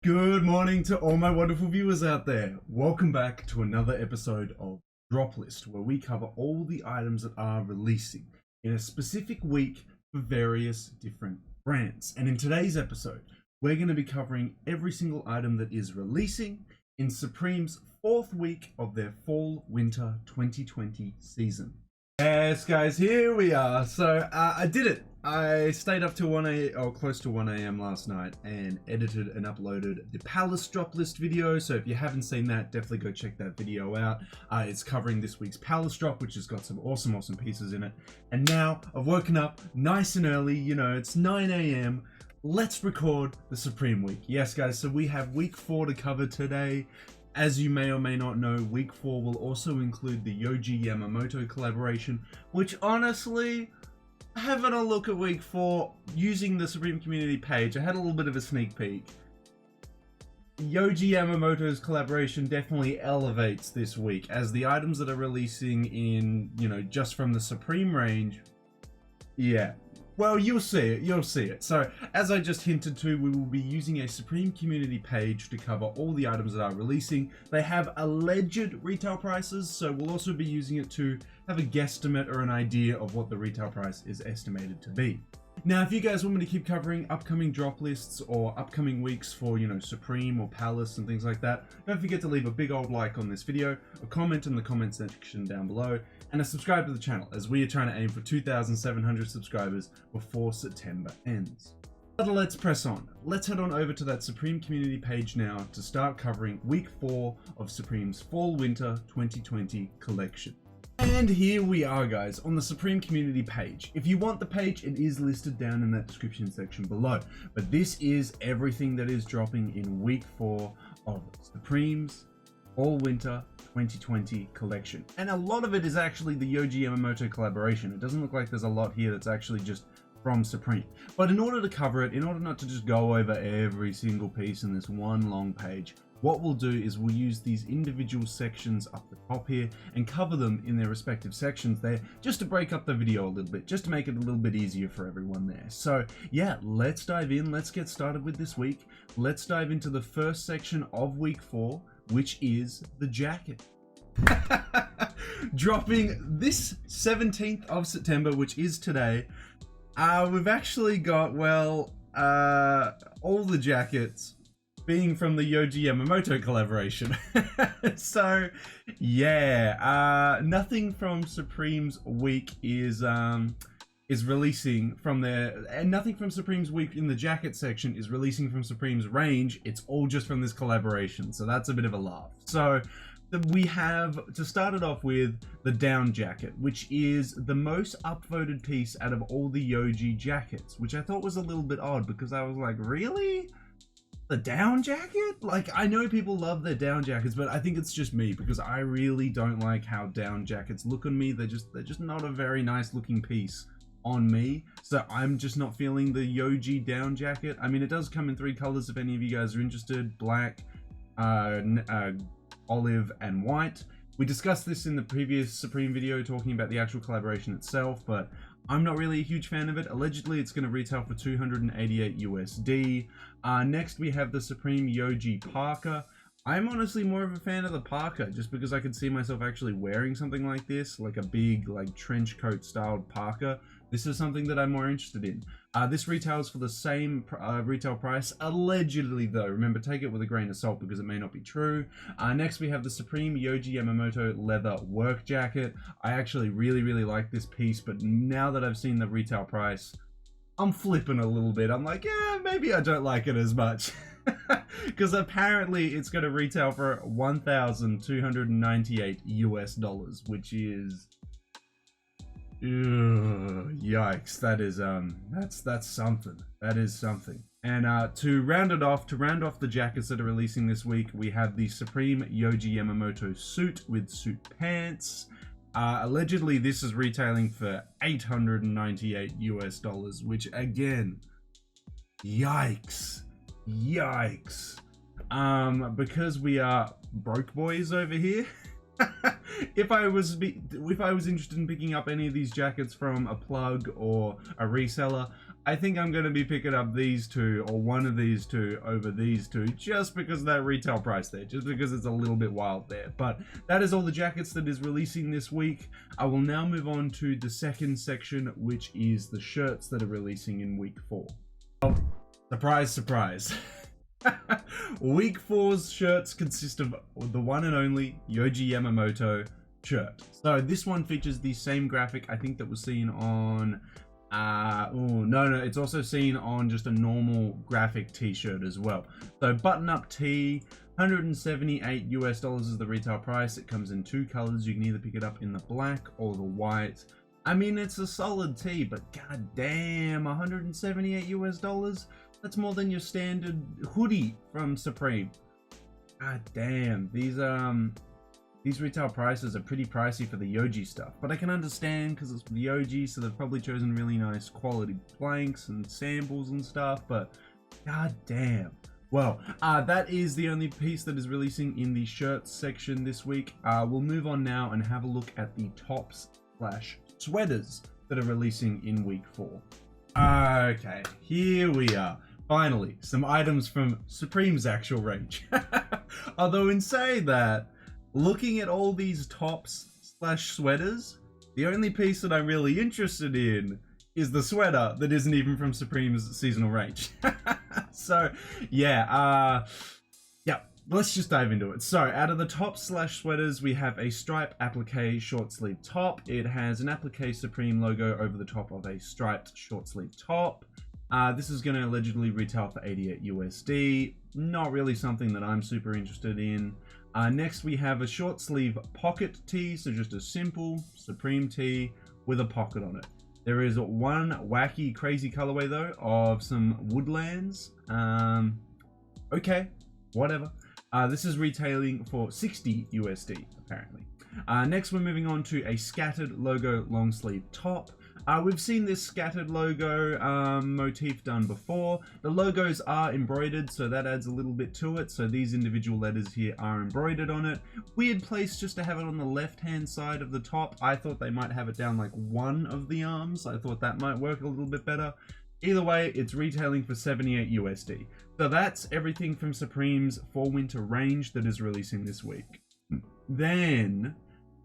Good morning to all my wonderful viewers out there. Welcome back to another episode of Drop List, where we cover all the items that are releasing in a specific week for various different brands. And in today's episode, we're going to be covering every single item that is releasing in Supreme's fourth week of their Fall/Winter 2020 season. Yes, guys, here we are. So I did it. I stayed up till close to 1 a.m. last night and edited and uploaded the Palace Drop List video. So if you haven't seen that, definitely go check that video out. It's covering this week's Palace Drop, which has got some awesome pieces in it. And now I've woken up nice and early. You know, it's 9 a.m. Let's record the Supreme week. Yes, guys, so we have week 4 to cover today. As you may or may not know, week 4 will also include the Yohji Yamamoto collaboration, which honestly, having a look at week 4 using the Supreme community page, I had a little bit of a sneak peek. Yohji Yamamoto's collaboration definitely elevates this week, as the items that are releasing in, just from the Supreme range, yeah. Well, you'll see it. So, as I just hinted to, we will be using a Supreme community page to cover all the items that are releasing. They have alleged retail prices, so we'll also be using it to have a guesstimate or an idea of what the retail price is estimated to be. Now, if you guys want me to keep covering upcoming drop lists or upcoming weeks for, Supreme or Palace and things like that, don't forget to leave a big old like on this video, a comment in the comment section down below, and a subscribe to the channel, as we are trying to aim for 2,700 subscribers before September ends. But let's press on. Let's head on over to that Supreme community page now to start covering week 4 of Supreme's Fall/Winter 2020 collection. And here we are, guys, on the Supreme community page. If you want the page, it is listed down in that description section below. But this is everything that is dropping in week 4 of Supreme's Fall/Winter 2020 collection. And a lot of it is actually the Yohji Yamamoto collaboration. It doesn't look like there's a lot here that's actually just from Supreme. But in order to cover it, in order not to just go over every single piece in this one long page, what we'll do is we'll use these individual sections up the top here and cover them in their respective sections there, just to break up the video a little bit, just to make it a little bit easier for everyone there. So yeah, let's dive in. Let's get started with this week. Let's dive into the first section of week 4, which is the jacket. Dropping this 17th of September, which is today. We've actually got, all the jackets being from the Yohji Yamamoto collaboration. So yeah, nothing from Supreme's week is releasing from there, and nothing from Supreme's week in the jacket section is releasing from Supreme's range. It's all just from this collaboration, so that's a bit of a laugh. So we have, to start it off with, the down jacket, which is the most upvoted piece out of all the Yohji jackets, which I thought was a little bit odd, because I was like, really? The down jacket? Like, I know people love their down jackets, but I think it's just me, because I really don't like how down jackets look on me. They're just not a very nice looking piece on me, so I'm just not feeling the Yohji down jacket. I mean, it does come in 3 colors if any of you guys are interested: black, olive, and white. We discussed this in the previous Supreme video talking about the actual collaboration itself, but I'm not really a huge fan of it. Allegedly, it's going to retail for 288 USD. Next, we have the Supreme Yohji Parka. I'm honestly more of a fan of the parka, just because I could see myself actually wearing something like this, like a big, trench coat styled parka. This is something that I'm more interested in. This retails for the same retail price, allegedly though. Remember, take it with a grain of salt, because it may not be true. Next, we have the Supreme Yohji Yamamoto leather work jacket. I actually really like this piece, but now that I've seen the retail price, I'm flipping a little bit. I'm like, yeah, maybe I don't like it as much. Because apparently it's going to retail for $1,298 US, which is, yikes. That is that's something. That is something. And to round off the jackets that are releasing this week, we have the Supreme Yohji Yamamoto suit with suit pants. Allegedly, this is retailing for $898 US, which again, yikes. Because we are broke boys over here, if I was interested in picking up any of these jackets from a plug or a reseller, I think I'm going to be picking up these two or one of these two over these two just because of that retail price there, just because it's a little bit wild there. But that is all the jackets that is releasing this week. I will now move on to the second section, which is the shirts that are releasing in week 4. Oh, surprise, surprise. Week 4's shirts consist of the one and only Yohji Yamamoto shirt. So this one features the same graphic I think that was seen on it's also seen on just a normal graphic t-shirt as well. So button-up tee, $178 is the retail price. It comes in 2 colors. You can either pick it up in the black or the white. I mean, it's a solid tee, but god damn, $178. That's more than your standard hoodie from Supreme. God damn, these retail prices are pretty pricey for the Yohji stuff, but I can understand because it's the Yohji, so they've probably chosen really nice quality blanks and samples and stuff, but god damn. Well, that is the only piece that is releasing in the shirts section this week. We'll move on now and have a look at the tops/sweaters that are releasing in week 4. Okay, here we are. Finally, some items from Supreme's actual range. Although in saying that, looking at all these tops/sweaters, the only piece that I'm really interested in is the sweater that isn't even from Supreme's seasonal range. So, yeah, let's just dive into it. So, out of the tops/sweaters, we have a stripe applique short sleeve top. It has an applique Supreme logo over the top of a striped short sleeve top. This is going to allegedly retail for $88 USD. Not really something that I'm super interested in. Next, we have a short sleeve pocket tee, so just a simple Supreme tee with a pocket on it. There is one wacky, crazy colorway though of some Woodlands. Okay, whatever. This is retailing for $60 USD apparently. Next, we're moving on to a scattered logo long sleeve top. We've seen this scattered logo motif done before. The logos are embroidered, so that adds a little bit to it. So these individual letters here are embroidered on it. Weird place just to have it on the left-hand side of the top. I thought they might have it down like one of the arms. I thought that might work a little bit better. Either way, it's retailing for $78 USD. So that's everything from Supreme's fall winter range that is releasing this week. Then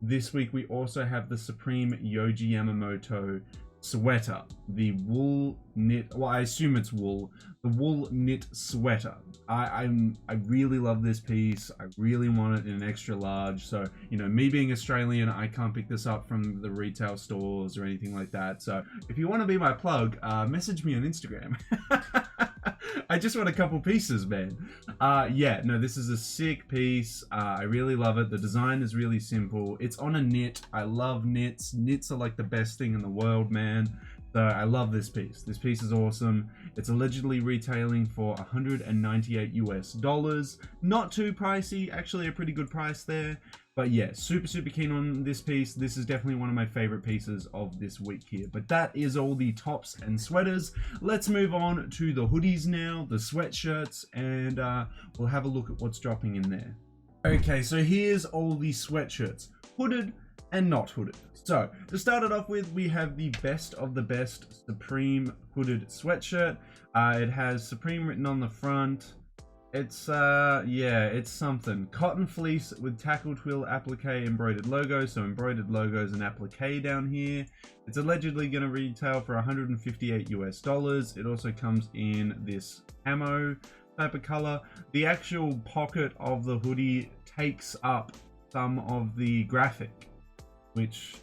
this week we also have the Supreme Yohji Yamamoto sweater, the wool knit, well I assume it's wool, the wool knit sweater. I really love this piece. I really want it in an extra large, so you know, me being Australian, I can't pick this up from the retail stores or anything like that. So if you want to be my plug, message me on Instagram. I just want a couple pieces, man. Yeah, no, this is a sick piece. I really love it. The design is really simple. It's on a knit. I love knits. Knits are like the best thing in the world, man. So I love this piece. This piece is awesome. It's allegedly retailing for $198 US. Not too pricey, actually a pretty good price there. But yeah, super keen on this piece. This is definitely one of my favorite pieces of this week here. But that is all the tops and sweaters. Let's move on to the hoodies now, the sweatshirts, and we'll have a look at what's dropping in there. Okay, so here's all the sweatshirts, hooded and not hooded. So to start it off with, we have the best of the best Supreme hooded sweatshirt. It has Supreme written on the front. It's yeah, it's something. Cotton fleece with tackle twill applique embroidered logo, so embroidered logos and applique down here. It's allegedly going to retail for $158 US. It also comes in this camo type of color. The actual pocket of the hoodie takes up some of the graphic, which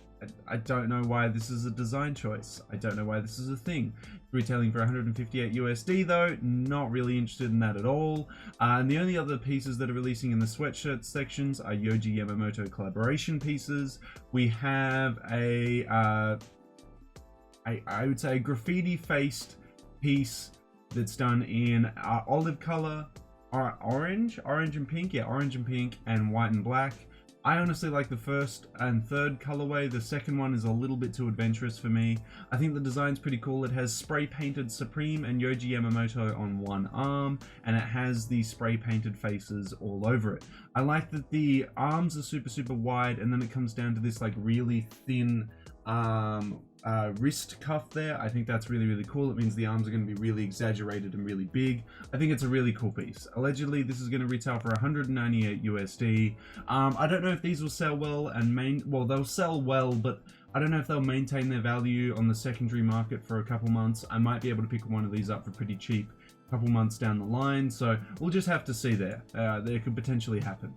I don't know why this is a design choice. I don't know why this is a thing. Retailing for $158 USD though, not really interested in that at all. And the only other pieces that are releasing in the sweatshirt sections are Yohji Yamamoto collaboration pieces. We have I would say a graffiti faced piece that's done in olive color, or orange and pink, yeah, orange and pink, and white and black. I honestly like the first and third colorway. The second one is a little bit too adventurous for me. I think the design's pretty cool. It has spray painted Supreme and Yohji Yamamoto on one arm, and it has the spray painted faces all over it. I like that the arms are super wide, and then it comes down to this like really thin wrist cuff there. I think that's really, really cool. It means the arms are going to be really exaggerated and really big. I think it's a really cool piece. Allegedly, this is going to retail for 198 USD. I don't know if these will sell well and well, they'll sell well, but I don't know if they'll maintain their value on the secondary market for a couple months. I might be able to pick one of these up for pretty cheap couple months down the line, so we'll just have to see there. There could potentially happen.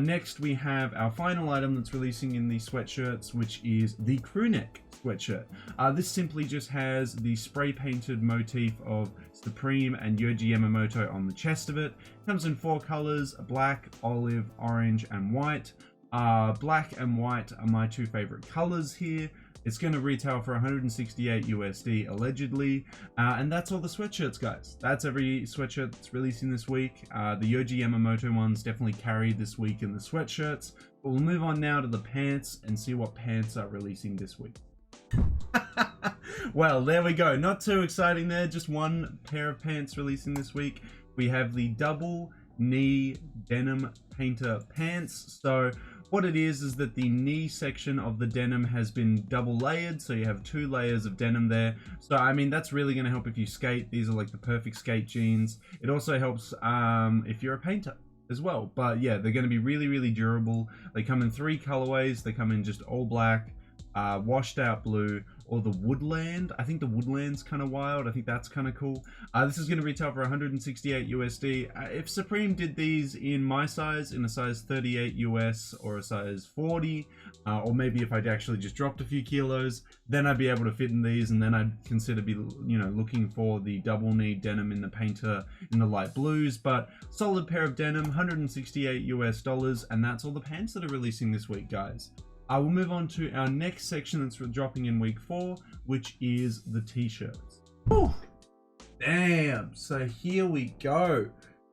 Next we have our final item that's releasing in the sweatshirts, which is the crewneck sweatshirt. This simply just has the spray painted motif of Supreme and Yohji Yamamoto on the chest of it. Comes in 4 colors: black, olive, orange, and white. Black and white are my 2 favorite colors here. It's going to retail for 168 USD allegedly, and that's all the sweatshirts, guys. That's every sweatshirt that's releasing this week. The Yohji Yamamoto ones definitely carried this week in the sweatshirts. But we'll move on now to the pants and see what pants are releasing this week. Well, there we go. Not too exciting there. Just one pair of pants releasing this week. We have the double knee denim painter pants. So what it is that the knee section of the denim has been double layered, so you have 2 layers of denim there. So I mean, that's really going to help if you skate. These are like the perfect skate jeans. It also helps if you're a painter as well. But yeah, they're going to be really, really durable. They come in 3 colorways. They come in just all black, washed out blue, or the woodland. I think the woodland's kind of wild. I think that's kind of cool. This is going to retail for 168 USD. If Supreme did these in my size, in a size 38 US or a size 40, or maybe if I'd actually just dropped a few kilos, then I'd be able to fit in these, and then I'd consider looking for the double knee denim in the painter in the light blues. But solid pair of denim, 168 US dollars, and that's all the pants that are releasing this week, guys. We'll move on to our next section that's dropping in week 4, which is the t-shirts. Damn, so here we go.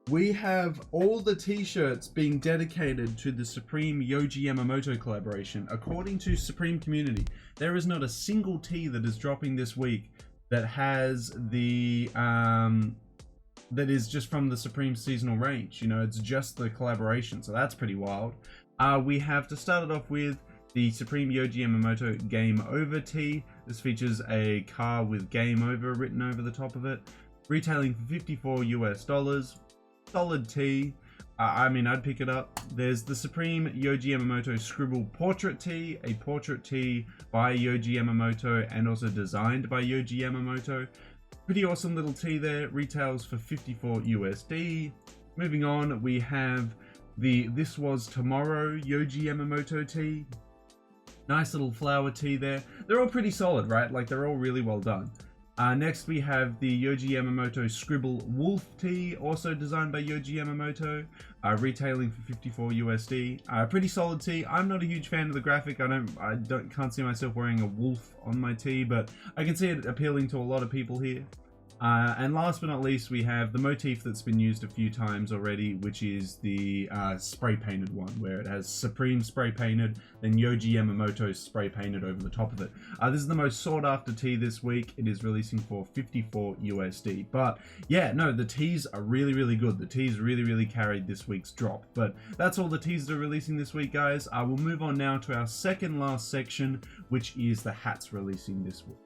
We have all the t-shirts being dedicated to the Supreme Yohji Yamamoto collaboration. According to Supreme Community, there is not a single tee that is dropping this week that has the that is just from the Supreme seasonal range. It's just the collaboration, so that's pretty wild. We have to start it off with the Supreme Yohji Yamamoto Game Over tee. This features a car with Game Over written over the top of it, retailing for 54 US dollars. Solid tee. I mean, I'd pick it up. There's the Supreme Yohji Yamamoto Scribble Portrait tee, a portrait tee by Yohji Yamamoto and also designed by Yohji Yamamoto. Pretty awesome little tee there. Retails for 54 USD. Moving on, we have the This Was Tomorrow Yohji Yamamoto tee. Nice little flower tee there. They're all pretty solid, right? Like, they're all really well done. Next we have the Yohji Yamamoto Scribble Wolf tee, also designed by Yohji Yamamoto, retailing for 54 USD. Pretty solid tee. I'm not a huge fan of the graphic. I can't see myself wearing a wolf on my tee, but I can see it appealing to a lot of people here. And last but not least, we have the motif that's been used a few times already, which is the spray painted one, where it has Supreme spray painted, then Yohji Yamamoto spray painted over the top of it. This is the most sought after tee this week. It is releasing for 54 USD. But yeah, no, the tees are really, really good. The tees really, really carried this week's drop. But that's all the tees that are releasing this week, guys. We'll move on now to our second last section, which is the hats releasing this week.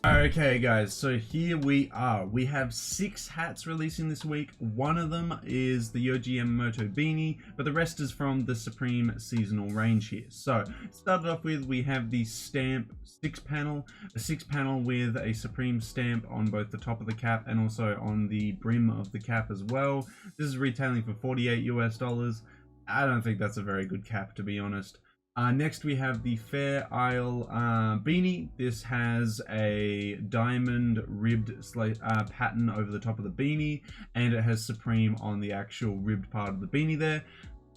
Okay guys, so here we are. We have 6 hats releasing this week. One of them is the Yohji Yamamoto beanie, but the rest is from the Supreme seasonal range here. So, started off with, we have the stamp 6-panel, a 6-panel with a Supreme stamp on both the top of the cap and also on the brim of the cap as well. This is retailing for 48 US dollars. I don't think that's a very good cap, to be honest. Next we have the Fair Isle beanie. This has a diamond ribbed pattern over the top of the beanie, and it has Supreme on the actual ribbed part of the beanie there.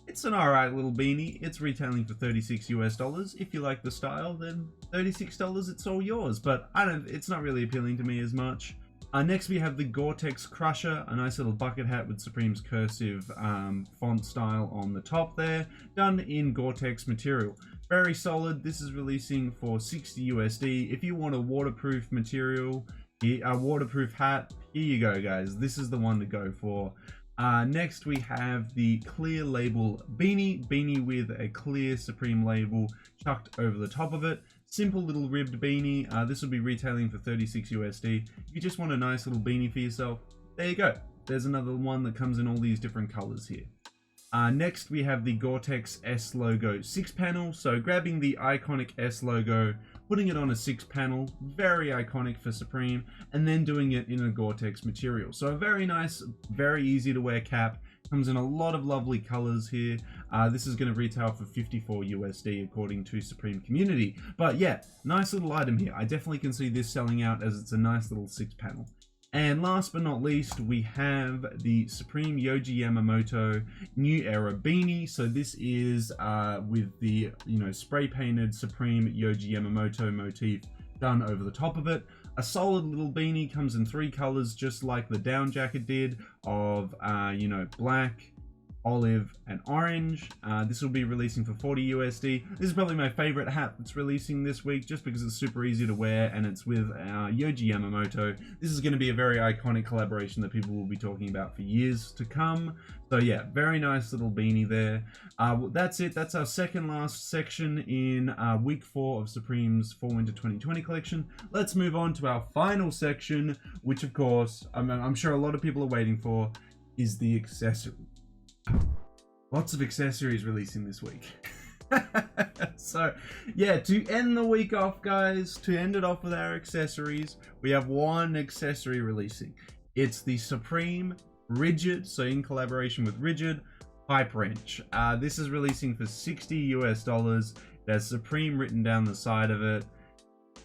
It's an alright little beanie. It's retailing for 36 US dollars. If you like the style, then $36, it's all yours. But it's not really appealing to me as much. Next we have the Gore-Tex Crusher, a nice little bucket hat with Supreme's cursive font style on the top there, done in Gore-Tex material. Very solid. This is releasing for 60 USD. If you want a waterproof material, a waterproof hat, here you go, guys. This is the one to go for. Next we have the clear label beanie with a clear Supreme label chucked over the top of it. Simple little ribbed beanie. This will be retailing for 36 USD. If you just want a nice little beanie for yourself, there you go. There's another one that comes in all these different colors here. Next, we have the Gore-Tex S logo 6-panel. So grabbing the iconic S logo, putting it on a 6-panel, very iconic for Supreme, and then doing it in a Gore-Tex material. So a very nice, very easy to wear cap. Comes in a lot of lovely colors here. This is going to retail for 54 USD according to Supreme Community. But yeah, nice little item here. I definitely can see this selling out as it's a nice little 6-panel. And last but not least, we have the Supreme Yohji Yamamoto New Era beanie. So this is with the, spray painted Supreme Yohji Yamamoto motif done over the top of it. A solid little beanie, comes in 3 colors, just like the down jacket did of, black, olive, and orange. This will be releasing for 40 USD. This is probably my favorite hat that's releasing this week, just because it's super easy to wear and it's with Yohji Yamamoto. This is going to be a very iconic collaboration that people will be talking about for years to come. So yeah, very nice little beanie there. That's it. That's our second last section in week 4 of Supreme's Fall Winter 2020 collection. Let's move on to our final section, which of course, I'm sure a lot of people are waiting for, is the accessory. Lots of accessories releasing this week. So yeah, to end the week off, guys, to end it off with our accessories, we have one accessory releasing. It's the Supreme Rigid, so in collaboration with Rigid, pipe wrench. This is releasing for 60 US dollars. There's Supreme written down the side of it.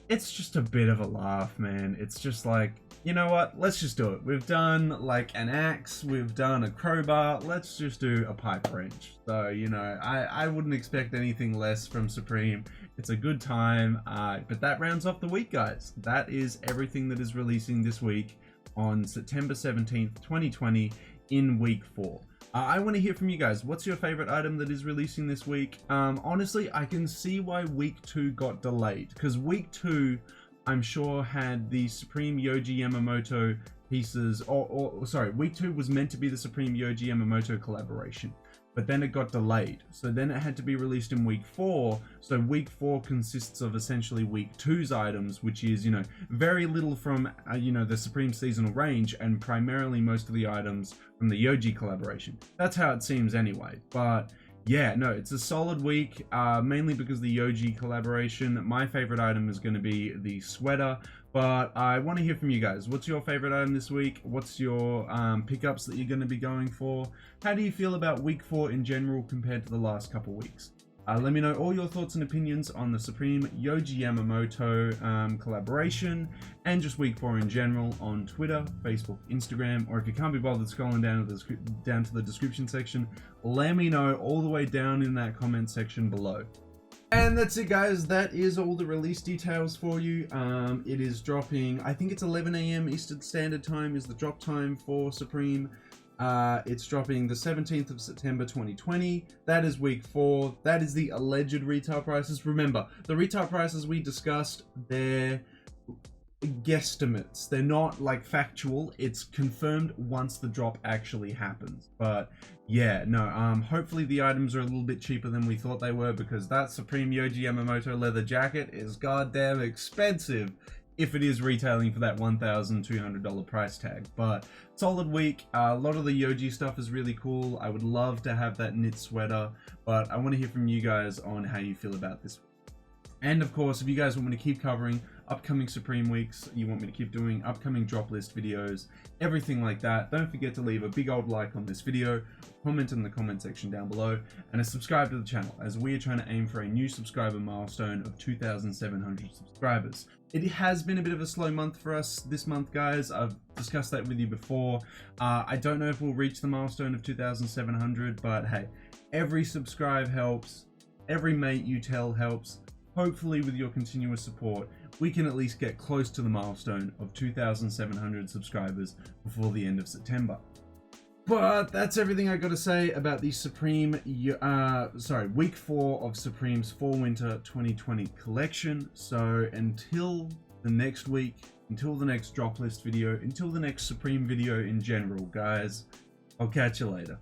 It's just a bit of a laugh, man. It's just like, you know what, let's just do it. We've done like an axe, we've done a crowbar, let's just do a pipe wrench. So, I wouldn't expect anything less from Supreme. It's a good time, but that rounds off the week, guys. That is everything that is releasing this week on September 17th, 2020 in week 4. I want to hear from you guys. What's your favorite item that is releasing this week? Honestly, I can see why week 2 got delayed, because week 2, I'm sure, had the Supreme Yohji Yamamoto pieces, sorry, week 2 was meant to be the Supreme Yohji Yamamoto collaboration, but then it got delayed. So then it had to be released in week 4. So week 4 consists of essentially week 2's items, which is, very little from, the Supreme seasonal range, and primarily most of the items from the Yohji collaboration. That's how it seems anyway. But yeah, no, it's a solid week, mainly because the Yohji collaboration. My favorite item is going to be the sweater, but I want to hear from you guys. What's your favorite item this week? What's your pickups that you're going to be going for? How do you feel about week 4 in general compared to the last couple weeks? Let me know all your thoughts and opinions on the Supreme Yohji Yamamoto collaboration, and just week 4 in general on Twitter, Facebook, Instagram, or if you can't be bothered scrolling down to the description section, let me know all the way down in that comment section below. And that's it, guys. That is all the release details for you. It is dropping, I think it's 11 AM Eastern Standard Time is the drop time for Supreme. It's dropping the 17th of September 2020. That is week 4. That is the alleged retail prices. Remember, the retail prices we discussed, they're guesstimates. They're not like factual. It's confirmed once the drop actually happens. But yeah, no, hopefully the items are a little bit cheaper than we thought they were, because that Supreme Yohji Yamamoto leather jacket is goddamn expensive if it is retailing for that $1,200 price tag. But solid week. A lot of the Yohji stuff is really cool. I would love to have that knit sweater, but I want to hear from you guys on how you feel about this. And of course, if you guys want me to keep covering upcoming Supreme weeks, you want me to keep doing upcoming drop list videos, everything like that, don't forget to leave a big old like on this video, comment in the comment section down below, and subscribe to the channel, as we are trying to aim for a new subscriber milestone of 2,700 subscribers. It has been a bit of a slow month for us this month, guys. I've discussed that with you before. I don't know if we'll reach the milestone of 2,700, but hey, every subscribe helps, every mate you tell helps. Hopefully with your continuous support, we can at least get close to the milestone of 2,700 subscribers before the end of September. But that's everything I got to say about the Supreme, week 4 of Supreme's Fall Winter 2020 collection. So until the next week, until the next drop list video, until the next Supreme video in general, guys, I'll catch you later.